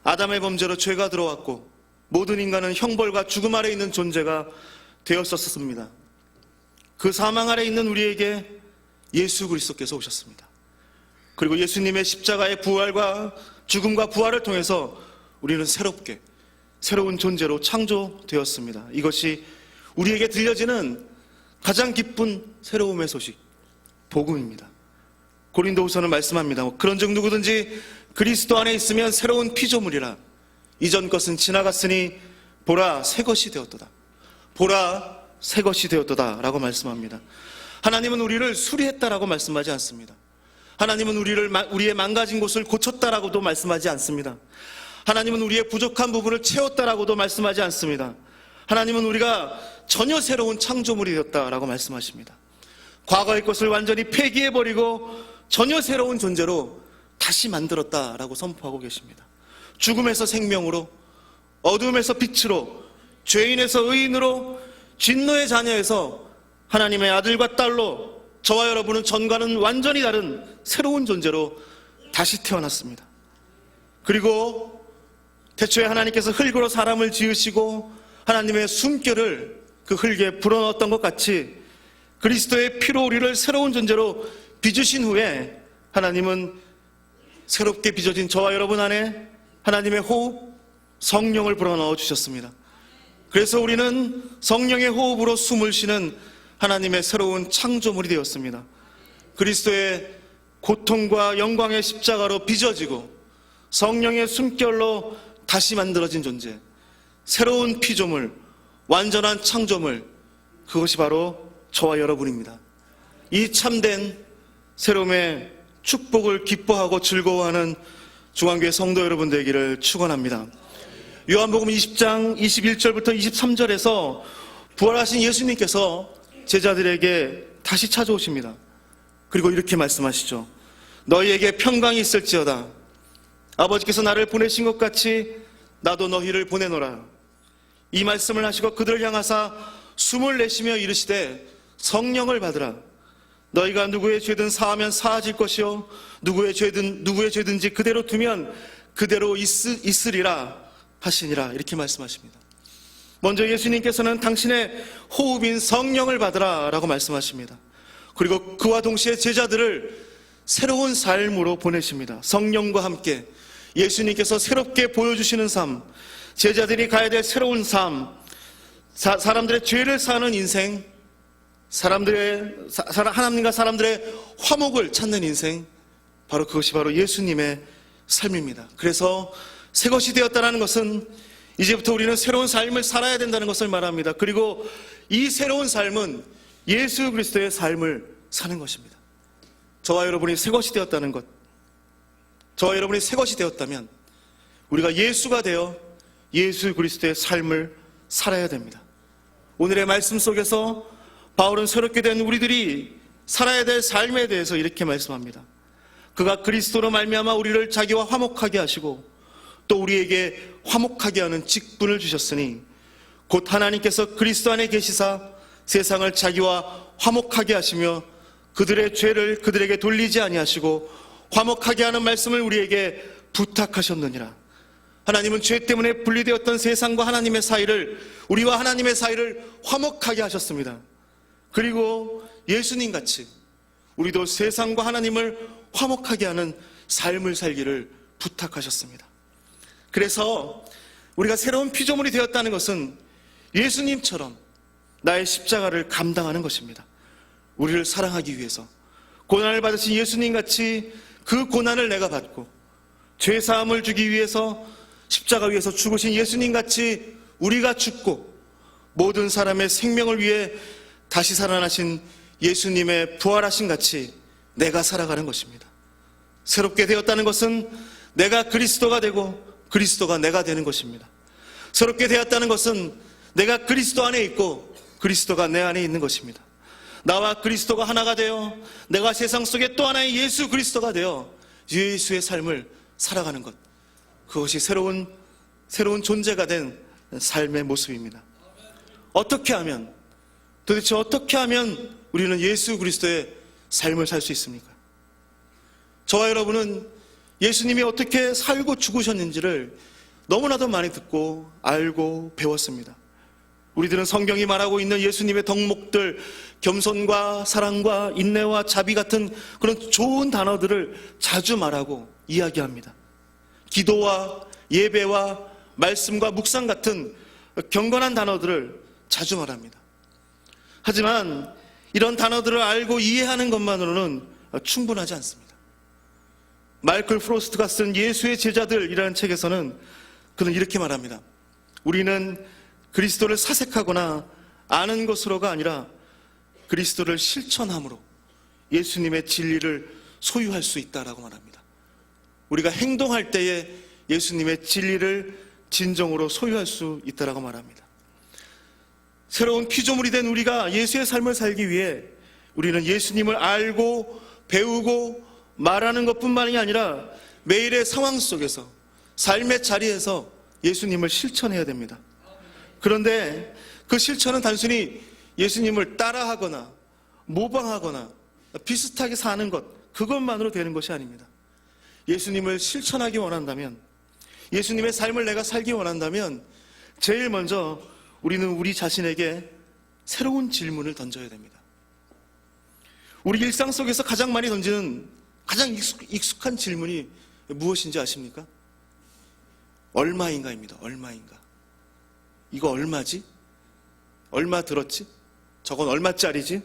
H: 아담의 범죄로 죄가 들어왔고 모든 인간은 형벌과 죽음 아래 있는 존재가 되었었습니다. 그 사망 아래 있는 우리에게 예수 그리스도께서 오셨습니다. 그리고 예수님의 십자가의 부활과 죽음과 부활을 통해서 우리는 새롭게 새로운 존재로 창조되었습니다. 이것이 우리에게 들려지는 가장 기쁜 새로움의 소식, 복음입니다. 고린도후서는 말씀합니다. 그런즉 누구든지 그리스도 안에 있으면 새로운 피조물이라. 이전 것은 지나갔으니 보라 새 것이 되었도다. 보라 새 것이 되었도다 라고 말씀합니다. 하나님은 우리를 수리했다라고 말씀하지 않습니다. 하나님은 우리의 망가진 곳을 고쳤다라고도 말씀하지 않습니다. 하나님은 우리의 부족한 부분을 채웠다라고도 말씀하지 않습니다. 하나님은 우리가 전혀 새로운 창조물이 되었다라고 말씀하십니다. 과거의 것을 완전히 폐기해버리고 전혀 새로운 존재로 다시 만들었다라고 선포하고 계십니다. 죽음에서 생명으로, 어둠에서 빛으로, 죄인에서 의인으로, 진노의 자녀에서 하나님의 아들과 딸로 저와 여러분은 전과는 완전히 다른 새로운 존재로 다시 태어났습니다. 그리고 태초에 하나님께서 흙으로 사람을 지으시고 하나님의 숨결을 그 흙에 불어넣었던 것 같이 그리스도의 피로 우리를 새로운 존재로 빚으신 후에 하나님은 새롭게 빚어진 저와 여러분 안에 하나님의 호흡, 성령을 불어넣어 주셨습니다. 그래서 우리는 성령의 호흡으로 숨을 쉬는 하나님의 새로운 창조물이 되었습니다. 그리스도의 고통과 영광의 십자가로 빚어지고 성령의 숨결로 다시 만들어진 존재, 새로운 피조물, 완전한 창조물, 그것이 바로 저와 여러분입니다. 이 참된 새로움의 축복을 기뻐하고 즐거워하는 중앙교회 성도 여러분 되기를 축원합니다. 요한복음 20장 21절부터 23절에서 부활하신 예수님께서 제자들에게 다시 찾아오십니다. 그리고 이렇게 말씀하시죠. 너희에게 평강이 있을지어다. 아버지께서 나를 보내신 것 같이 나도 너희를 보내노라. 이 말씀을 하시고 그들을 향하사 숨을 내쉬며 이르시되 성령을 받으라. 너희가 누구의 죄든 사하면 사하질 것이요 누구의 죄든지 그대로 두면 그대로 있으리라 하시니라. 이렇게 말씀하십니다. 먼저 예수님께서는 당신의 호흡인 성령을 받으라 라고 말씀하십니다. 그리고 그와 동시에 제자들을 새로운 삶으로 보내십니다. 성령과 함께 예수님께서 새롭게 보여주시는 삶, 제자들이 가야 될 새로운 삶, 사람들의 죄를 사는 인생, 하나님과 사람들의 화목을 찾는 인생, 바로 그것이 바로 예수님의 삶입니다. 그래서 새 것이 되었다는 것은 이제부터 우리는 새로운 삶을 살아야 된다는 것을 말합니다. 그리고 이 새로운 삶은 예수 그리스도의 삶을 사는 것입니다. 저와 여러분이 새 것이 되었다는 것, 저와 여러분이 새 것이 되었다면 우리가 예수가 되어 예수 그리스도의 삶을 살아야 됩니다. 오늘의 말씀 속에서 바울은 새롭게 된 우리들이 살아야 될 삶에 대해서 이렇게 말씀합니다. 그가 그리스도로 말미암아 우리를 자기와 화목하게 하시고 또 우리에게 화목하게 하는 직분을 주셨으니 곧 하나님께서 그리스도 안에 계시사 세상을 자기와 화목하게 하시며 그들의 죄를 그들에게 돌리지 아니하시고 화목하게 하는 말씀을 우리에게 부탁하셨느니라. 하나님은 죄 때문에 분리되었던 세상과 하나님의 사이를, 우리와 하나님의 사이를 화목하게 하셨습니다. 그리고 예수님같이 우리도 세상과 하나님을 화목하게 하는 삶을 살기를 부탁하셨습니다. 그래서 우리가 새로운 피조물이 되었다는 것은 예수님처럼 나의 십자가를 감당하는 것입니다. 우리를 사랑하기 위해서 고난을 받으신 예수님같이 그 고난을 내가 받고 죄사함을 주기 위해서 십자가 위에서 죽으신 예수님같이 우리가 죽고 모든 사람의 생명을 위해 다시 살아나신 예수님의 부활하신 같이 내가 살아가는 것입니다. 새롭게 되었다는 것은 내가 그리스도가 되고 그리스도가 내가 되는 것입니다. 새롭게 되었다는 것은 내가 그리스도 안에 있고 그리스도가 내 안에 있는 것입니다. 나와 그리스도가 하나가 되어 내가 세상 속에 또 하나의 예수 그리스도가 되어 예수의 삶을 살아가는 것, 그것이 새로운 존재가 된 삶의 모습입니다. 도대체 어떻게 하면 우리는 예수 그리스도의 삶을 살 수 있습니까? 저와 여러분은 예수님이 어떻게 살고 죽으셨는지를 너무나도 많이 듣고 알고 배웠습니다. 우리들은 성경이 말하고 있는 예수님의 덕목들, 겸손과 사랑과 인내와 자비 같은 그런 좋은 단어들을 자주 말하고 이야기합니다. 기도와 예배와 말씀과 묵상 같은 경건한 단어들을 자주 말합니다. 하지만 이런 단어들을 알고 이해하는 것만으로는 충분하지 않습니다. 마이클 프로스트가 쓴 예수의 제자들이라는 책에서는 그는 이렇게 말합니다. 우리는 그리스도를 사색하거나 아는 것으로가 아니라 그리스도를 실천함으로 예수님의 진리를 소유할 수 있다라고 말합니다. 우리가 행동할 때에 예수님의 진리를 진정으로 소유할 수 있다라고 말합니다. 새로운 피조물이 된 우리가 예수의 삶을 살기 위해 우리는 예수님을 알고 배우고 말하는 것뿐만이 아니라 매일의 상황 속에서 삶의 자리에서 예수님을 실천해야 됩니다. 그런데 그 실천은 단순히 예수님을 따라하거나 모방하거나 비슷하게 사는 것, 그것만으로 되는 것이 아닙니다. 예수님을 실천하기 원한다면, 예수님의 삶을 내가 살기 원한다면 제일 먼저 우리는 우리 자신에게 새로운 질문을 던져야 됩니다. 우리 일상 속에서 가장 많이 던지는 가장 익숙한 질문이 무엇인지 아십니까? 얼마인가입니다. 얼마인가? 이거 얼마지? 얼마 들었지? 저건 얼마짜리지?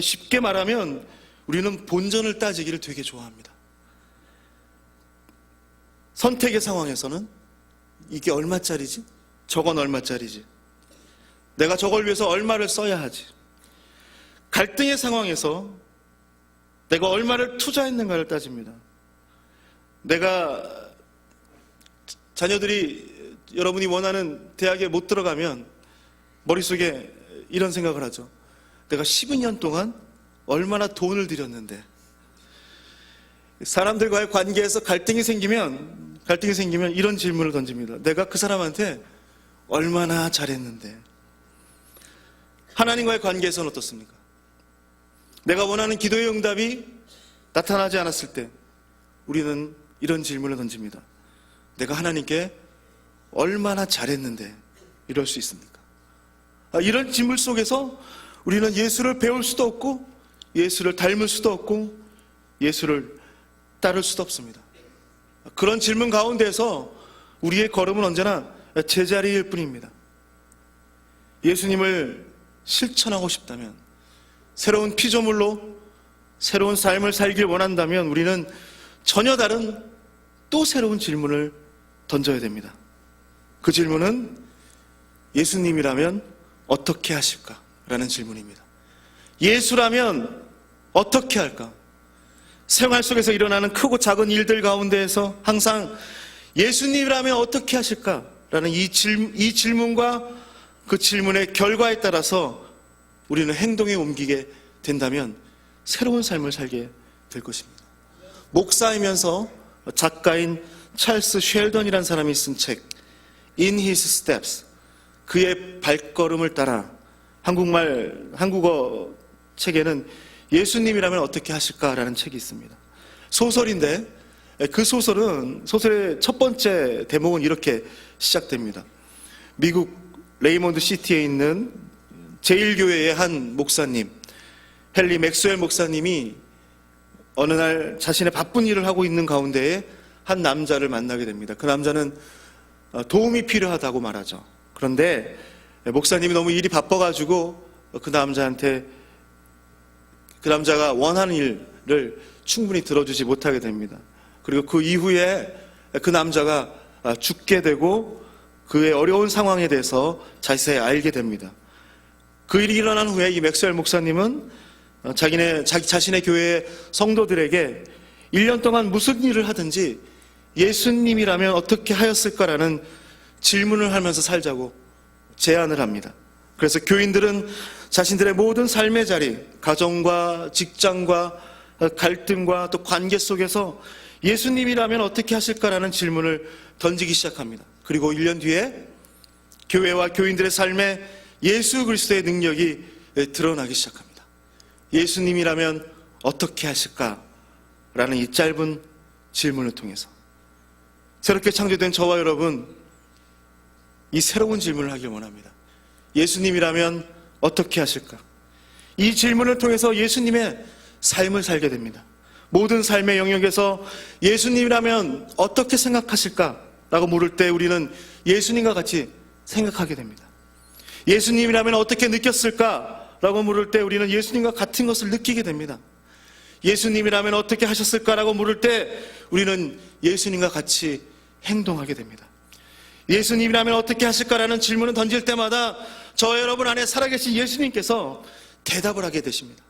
H: 쉽게 말하면 우리는 본전을 따지기를 되게 좋아합니다. 선택의 상황에서는 이게 얼마짜리지? 저건 얼마짜리지? 내가 저걸 위해서 얼마를 써야 하지? 갈등의 상황에서 내가 얼마를 투자했는가를 따집니다. 내가 자녀들이 여러분이 원하는 대학에 못 들어가면 머릿속에 이런 생각을 하죠. 내가 12년 동안 얼마나 돈을 들였는데. 사람들과의 관계에서 갈등이 생기면 이런 질문을 던집니다. 내가 그 사람한테 얼마나 잘했는데. 하나님과의 관계에서는 어떻습니까? 내가 원하는 기도의 응답이 나타나지 않았을 때 우리는 이런 질문을 던집니다. 내가 하나님께 얼마나 잘했는데 이럴 수 있습니까? 이런 질문 속에서 우리는 예수를 배울 수도 없고 예수를 닮을 수도 없고 예수를 따를 수도 없습니다. 그런 질문 가운데서 우리의 걸음은 언제나 제자리일 뿐입니다. 예수님을 실천하고 싶다면, 새로운 피조물로 새로운 삶을 살길 원한다면 우리는 전혀 다른 또 새로운 질문을 던져야 됩니다. 그 질문은 예수님이라면 어떻게 하실까? 라는 질문입니다. 예수라면 어떻게 할까? 생활 속에서 일어나는 크고 작은 일들 가운데에서 항상 예수님이라면 어떻게 하실까? 라는 이 질문과 그 질문의 결과에 따라서 우리는 행동에 옮기게 된다면 새로운 삶을 살게 될 것입니다. 목사이면서 작가인 찰스 쉘던이라는 사람이 쓴 책 In His Steps, 그의 발걸음을 따라, 한국어 책에는 예수님이라면 어떻게 하실까라는 책이 있습니다. 소설인데 그 소설의 첫 번째 대목은 이렇게 시작됩니다. 미국 레이몬드 시티에 있는 제1교회의 한 목사님, 헨리 맥스웰 목사님이 어느 날 자신의 바쁜 일을 하고 있는 가운데에 한 남자를 만나게 됩니다. 그 남자는 도움이 필요하다고 말하죠. 그런데 목사님이 너무 일이 바빠가지고 그 남자가 원하는 일을 충분히 들어주지 못하게 됩니다. 그리고 그 이후에 그 남자가 죽게 되고 그의 어려운 상황에 대해서 자세히 알게 됩니다. 그 일이 일어난 후에 이 맥스웰 목사님은 자기 자신의 교회의 성도들에게 1년 동안 무슨 일을 하든지 예수님이라면 어떻게 하였을까라는 질문을 하면서 살자고 제안을 합니다. 그래서 교인들은 자신들의 모든 삶의 자리, 가정과 직장과 갈등과 또 관계 속에서 예수님이라면 어떻게 하실까라는 질문을 던지기 시작합니다. 그리고 1년 뒤에 교회와 교인들의 삶에 예수 그리스도의 능력이 드러나기 시작합니다. 예수님이라면 어떻게 하실까라는 이 짧은 질문을 통해서 새롭게 창조된 저와 여러분, 이 새로운 질문을 하길 원합니다. 예수님이라면 어떻게 하실까? 이 질문을 통해서 예수님의 삶을 살게 됩니다. 모든 삶의 영역에서 예수님이라면 어떻게 생각하실까라고 물을 때 우리는 예수님과 같이 생각하게 됩니다. 예수님이라면 어떻게 느꼈을까라고 물을 때 우리는 예수님과 같은 것을 느끼게 됩니다. 예수님이라면 어떻게 하셨을까라고 물을 때 우리는 예수님과 같이 행동하게 됩니다. 예수님이라면 어떻게 하실까라는 질문을 던질 때마다 저 여러분 안에 살아계신 예수님께서 대답을 하게 되십니다.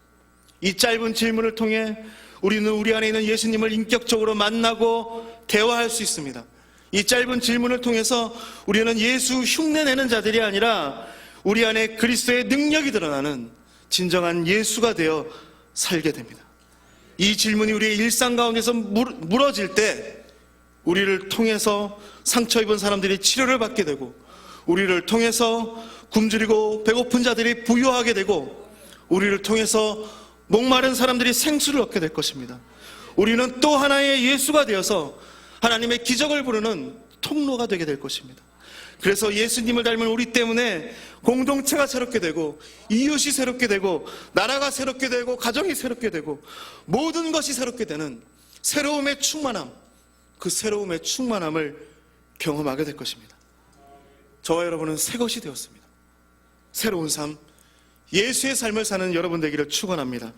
H: 이 짧은 질문을 통해 우리는 우리 안에 있는 예수님을 인격적으로 만나고 대화할 수 있습니다. 이 짧은 질문을 통해서 우리는 예수 흉내내는 자들이 아니라 우리 안에 그리스도의 능력이 드러나는 진정한 예수가 되어 살게 됩니다. 이 질문이 우리의 일상 가운데서 물어질 때 우리를 통해서 상처 입은 사람들이 치료를 받게 되고, 우리를 통해서 굶주리고 배고픈 자들이 부유하게 되고, 우리를 통해서 목마른 사람들이 생수를 얻게 될 것입니다. 우리는 또 하나의 예수가 되어서 하나님의 기적을 부르는 통로가 되게 될 것입니다. 그래서 예수님을 닮은 우리 때문에 공동체가 새롭게 되고, 이웃이 새롭게 되고, 나라가 새롭게 되고, 가정이 새롭게 되고, 모든 것이 새롭게 되는 새로움의 충만함, 그 새로움의 충만함을 경험하게 될 것입니다. 저와 여러분은 새 것이 되었습니다. 새로운 삶, 예수의 삶을 사는 여러분 되기를 축원합니다.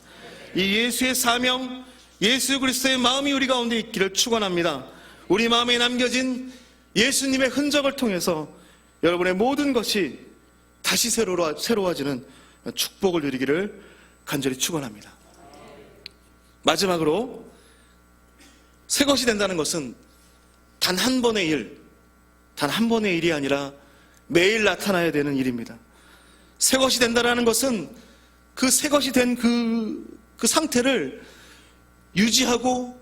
H: 이 예수의 사명, 예수 그리스도의 마음이 우리 가운데 있기를 축원합니다. 우리 마음에 남겨진 예수님의 흔적을 통해서 여러분의 모든 것이 다시 새로워지는 축복을 누리기를 간절히 축원합니다. 마지막으로 새 것이 된다는 것은 단 한 번의 일, 단 한 번의 일이 아니라 매일 나타나야 되는 일입니다. 새 것이 된다는 것은 그 새 것이 된 그 상태를 유지하고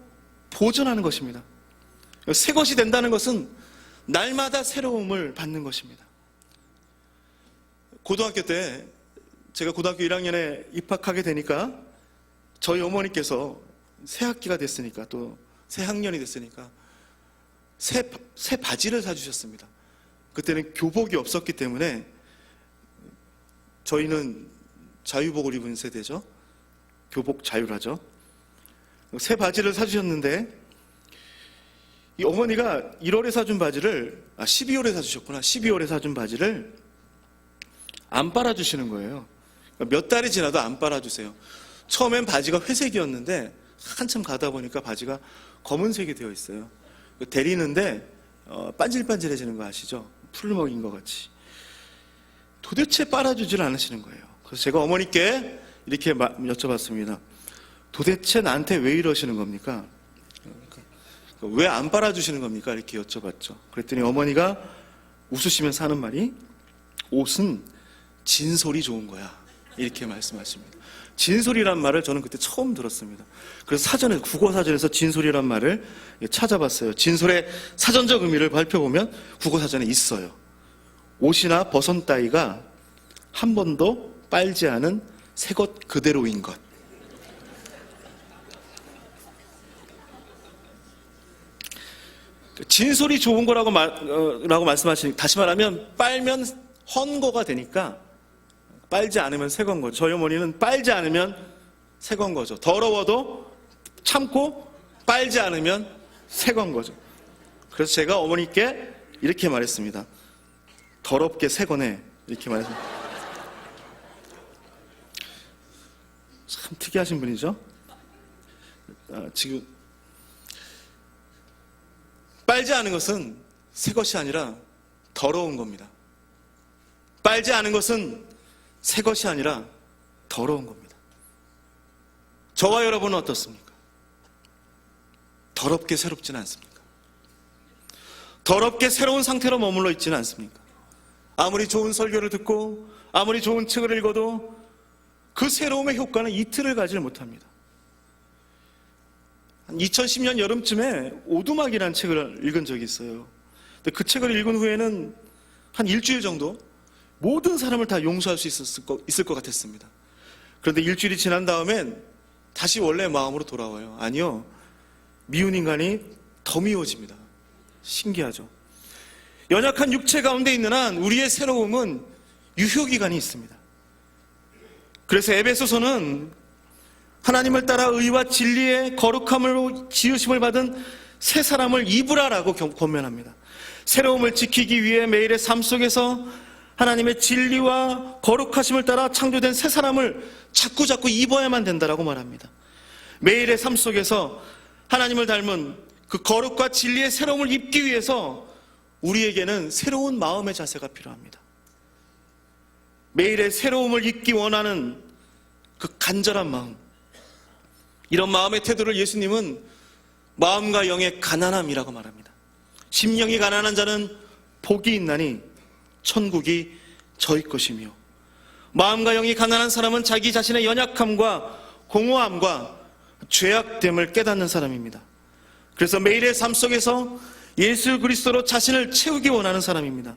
H: 보존하는 것입니다. 새 것이 된다는 것은 날마다 새로움을 받는 것입니다. 고등학교 때 제가 고등학교 1학년에 입학하게 되니까 저희 어머니께서 새 학기가 됐으니까, 또 새 학년이 됐으니까 새 바지를 사주셨습니다. 그때는 교복이 없었기 때문에 저희는 자유복을 입은 세대죠. 교복 자유라죠. 새 바지를 사주셨는데 이 어머니가 1월에 사준 바지를 12월에 사주셨구나. 12월에 사준 바지를 안 빨아주시는 거예요. 몇 달이 지나도 안 빨아주세요. 처음엔 바지가 회색이었는데 한참 가다 보니까 바지가 검은색이 되어 있어요. 데리는데 반질반질해지는 거 아시죠? 풀 먹인 것 같이. 도대체 빨아주질 않으시는 거예요. 그래서 제가 어머니께 이렇게 여쭤봤습니다. 도대체 나한테 왜 이러시는 겁니까? 왜 안 빨아주시는 겁니까? 이렇게 여쭤봤죠. 그랬더니 어머니가 웃으시면서 하는 말이, 옷은 진솔이 좋은 거야, 이렇게 말씀하십니다. 진솔이란 말을 저는 그때 처음 들었습니다. 그래서 사전에, 국어사전에서 진솔이란 말을 찾아봤어요. 진솔의 사전적 의미를 살펴보면 국어사전에 있어요. 옷이나 버선 따위가 한 번도 빨지 않은 새 것 그대로인 것. 진솔이 좋은 거라고 말씀하시니, 다시 말하면 빨면 헌거가 되니까 빨지 않으면 새건 거죠. 저희 어머니는 빨지 않으면 새건 거죠. 더러워도 참고 빨지 않으면 새건 거죠. 그래서 제가 어머니께 이렇게 말했습니다. 더럽게 새거네, 이렇게 말했습니다. 참 특이하신 분이죠. 지금 빨지 않은 것은 새 것이 아니라 더러운 겁니다. 빨지 않은 것은 새 것이 아니라 더러운 겁니다. 저와 여러분은 어떻습니까? 더럽게 새롭지는 않습니까? 더럽게 새로운 상태로 머물러 있지는 않습니까? 아무리 좋은 설교를 듣고 아무리 좋은 책을 읽어도 그 새로움의 효과는 이틀을 가지를 못합니다. 2010년 여름쯤에 오두막이라는 책을 읽은 적이 있어요. 근데 그 책을 읽은 후에는 한 일주일 정도 모든 사람을 다 용서할 수 있을 것 같았습니다. 그런데 일주일이 지난 다음엔 다시 원래 마음으로 돌아와요. 아니요, 미운 인간이 더 미워집니다. 신기하죠. 연약한 육체 가운데 있는 한 우리의 새로움은 유효기간이 있습니다. 그래서 에베소서는 하나님을 따라 의와 진리의 거룩함으로 지으심을 받은 새 사람을 입으라라고 권면합니다. 새로움을 지키기 위해 매일의 삶 속에서 하나님의 진리와 거룩하심을 따라 창조된 새 사람을 자꾸 입어야만 된다라고 말합니다. 매일의 삶 속에서 하나님을 닮은 그 거룩과 진리의 새로움을 입기 위해서 우리에게는 새로운 마음의 자세가 필요합니다. 매일의 새로움을 입기 원하는 그 간절한 마음, 이런 마음의 태도를 예수님은 마음과 영의 가난함이라고 말합니다. 심령이 가난한 자는 복이 있나니 천국이 저희 것이며, 마음과 영이 가난한 사람은 자기 자신의 연약함과 공허함과 죄악됨을 깨닫는 사람입니다. 그래서 매일의 삶 속에서 예수 그리스도로 자신을 채우기 원하는 사람입니다.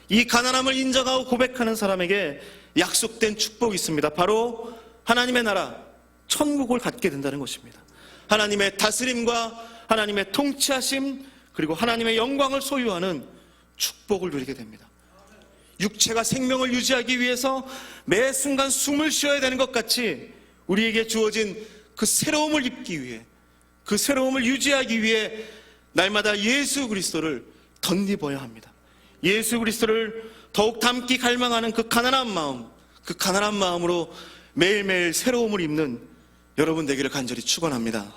H: 이 가난함을 인정하고 고백하는 사람에게 약속된 축복이 있습니다. 바로 하나님의 나라, 천국을 갖게 된다는 것입니다. 하나님의 다스림과 하나님의 통치하심, 그리고 하나님의 영광을 소유하는 축복을 누리게 됩니다. 육체가 생명을 유지하기 위해서 매 순간 숨을 쉬어야 되는 것 같이 우리에게 주어진 그 새로움을 입기 위해, 그 새로움을 유지하기 위해 날마다 예수 그리스도를 덧입어야 합니다. 예수 그리스도를 더욱 닮기 갈망하는 그 가난한 마음, 그 가난한 마음으로 매일매일 새로움을 입는 여러분 되기를 간절히 축원합니다.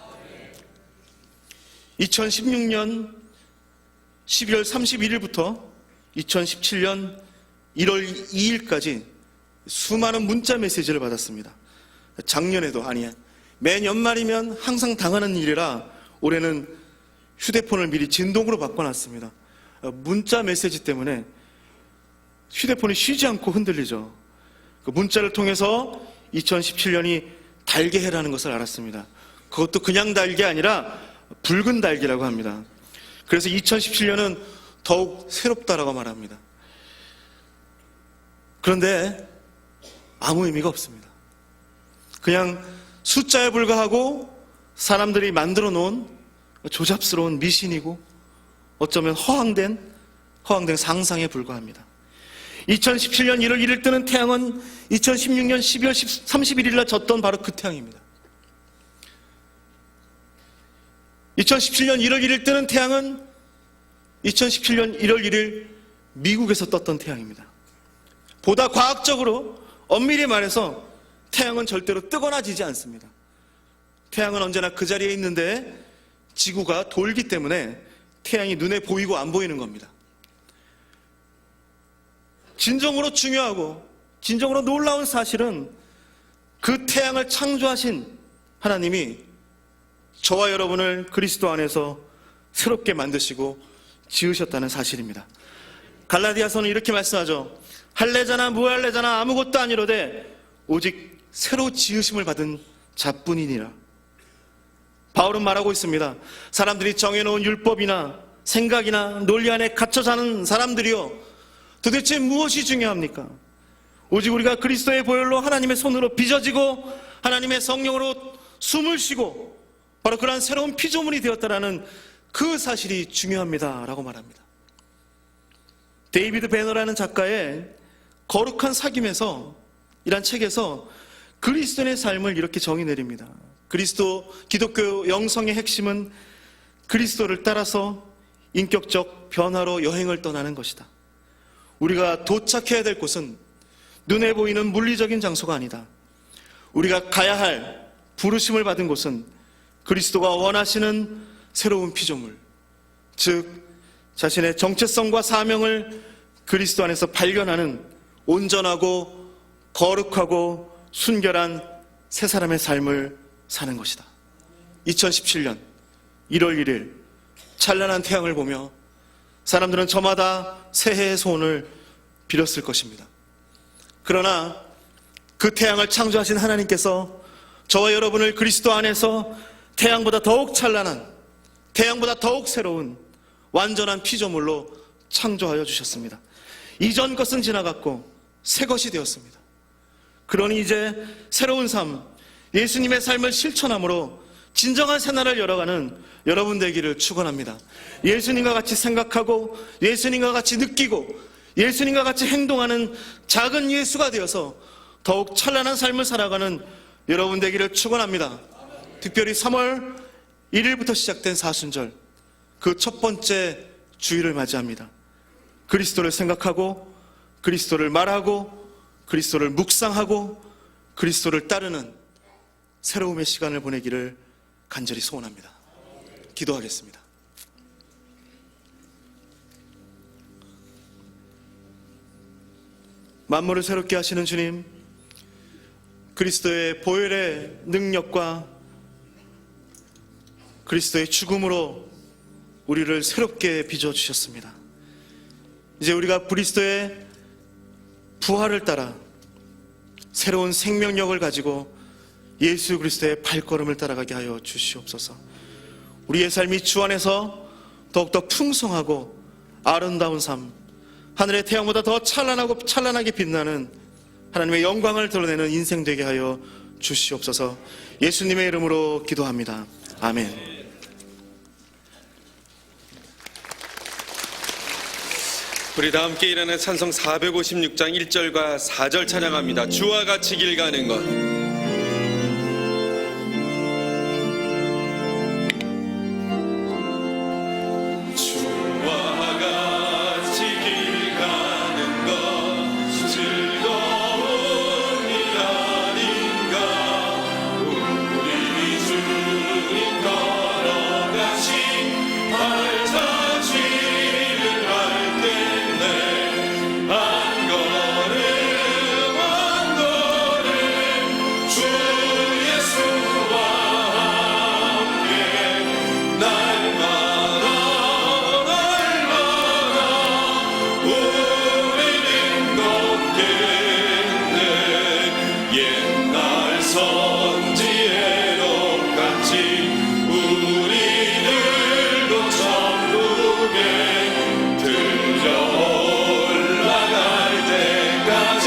H: 2016년 12월 31일부터 2017년 1월 2일까지 수많은 문자 메시지를 받았습니다. 작년에도, 아니 매 연말이면 항상 당하는 일이라 올해는 휴대폰을 미리 진동으로 바꿔놨습니다. 문자 메시지 때문에 휴대폰이 쉬지 않고 흔들리죠. 그 문자를 통해서 2017년이 달개해라는 것을 알았습니다. 그것도 그냥 달개 아니라 붉은 달개라고 합니다. 그래서 2017년은 더욱 새롭다라고 말합니다. 그런데 아무 의미가 없습니다. 그냥 숫자에 불과하고 사람들이 만들어 놓은 조잡스러운 미신이고 어쩌면 허황된 상상에 불과합니다. 2017년 1월 1일 뜨는 태양은 2016년 12월 31일 날 졌던 바로 그 태양입니다. 2017년 1월 1일 뜨는 태양은 2017년 1월 1일 미국에서 떴던 태양입니다. 보다 과학적으로 엄밀히 말해서 태양은 절대로 뜨거나 지지 않습니다. 태양은 언제나 그 자리에 있는데 지구가 돌기 때문에 태양이 눈에 보이고 안 보이는 겁니다. 진정으로 중요하고 진정으로 놀라운 사실은 그 태양을 창조하신 하나님이 저와 여러분을 그리스도 안에서 새롭게 만드시고 지으셨다는 사실입니다. 갈라디아서는 이렇게 말씀하죠. 할례자나 무할례자나 아무것도 아니로되 오직 새로 지으심을 받은 자뿐이니라. 바울은 말하고 있습니다. 사람들이 정해놓은 율법이나 생각이나 논리 안에 갇혀 사는 사람들이요, 도대체 무엇이 중요합니까? 오직 우리가 그리스도의 보혈로 하나님의 손으로 빚어지고 하나님의 성령으로 숨을 쉬고 바로 그러한 새로운 피조물이 되었다라는 그 사실이 중요합니다 라고 말합니다. 데이비드 배너라는 작가의 거룩한 사귐에서 이란 책에서 그리스도인의 삶을 이렇게 정의 내립니다. 기독교 영성의 핵심은 그리스도를 따라서 인격적 변화로 여행을 떠나는 것이다. 우리가 도착해야 될 곳은 눈에 보이는 물리적인 장소가 아니다. 우리가 가야 할 부르심을 받은 곳은 그리스도가 원하시는 새로운 피조물, 즉 자신의 정체성과 사명을 그리스도 안에서 발견하는 온전하고 거룩하고 순결한 새 사람의 삶을 사는 것이다. 2017년 1월 1일 찬란한 태양을 보며 사람들은 저마다 새해의 소원을 빌었을 것입니다. 그러나 그 태양을 창조하신 하나님께서 저와 여러분을 그리스도 안에서 태양보다 더욱 찬란한, 태양보다 더욱 새로운 완전한 피조물로 창조하여 주셨습니다. 이전 것은 지나갔고 새 것이 되었습니다. 그러니 이제 새로운 삶, 예수님의 삶을 실천함으로 진정한 새날을 열어가는 여러분 되기를 축원합니다. 예수님과 같이 생각하고 예수님과 같이 느끼고 예수님과 같이 행동하는 작은 예수가 되어서 더욱 찬란한 삶을 살아가는 여러분 되기를 축원합니다. 특별히 3월 1일부터 시작된 사순절, 그 첫 번째 주일을 맞이합니다. 그리스도를 생각하고 그리스도를 말하고 그리스도를 묵상하고 그리스도를 따르는 새로움의 시간을 보내기를 간절히 소원합니다. 기도하겠습니다. 만물을 새롭게 하시는 주님, 그리스도의 보혈의 능력과 그리스도의 죽음으로 우리를 새롭게 빚어주셨습니다. 이제 우리가 그리스도의 부활을 따라 새로운 생명력을 가지고 예수 그리스도의 발걸음을 따라가게 하여 주시옵소서. 우리의 삶이 주 안에서 더욱더 풍성하고 아름다운 삶, 하늘의 태양보다 더 찬란하고 찬란하게 빛나는 하나님의 영광을 드러내는 인생 되게 하여 주시옵소서. 예수님의 이름으로 기도합니다. 아멘.
B: 우리 다 함께 일어나 찬송 456장 1절과 4절 찬양합니다. 주와 같이 길 가는 것. 주와 같이 길 가는 것 즐거운 일 아닌가. 우리 주님 걸어가신 발자취를 할 때네 한 걸음 한 걸음 주 예수와 함께 날마다 우리는 걷겠네. 옛날 선지에로 같이 우리들도 천국에 들려 올라갈 때까지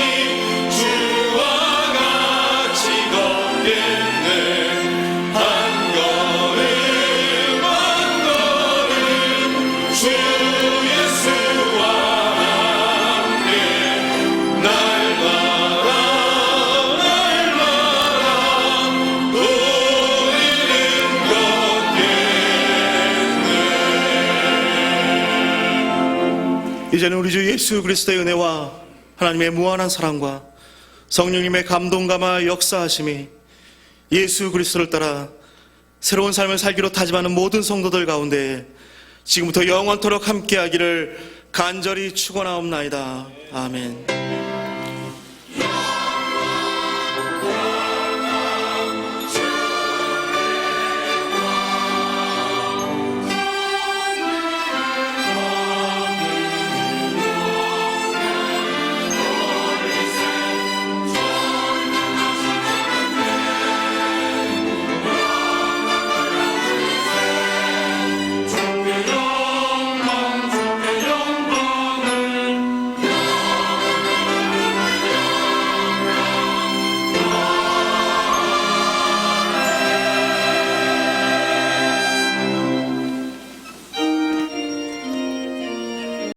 B: 주와 같이 걷겠네. 한 걸음 한 걸음 주 예수와 함께 날마다 우리는 걷겠네.
H: 이제는 우리 주 예수 그리스도의 은혜와 하나님의 무한한 사랑과 성령님의 감동감화 역사하심이 예수 그리스도를 따라 새로운 삶을 살기로 다짐하는 모든 성도들 가운데 지금부터 영원토록 함께하기를 간절히 축원하옵나이다. 아멘.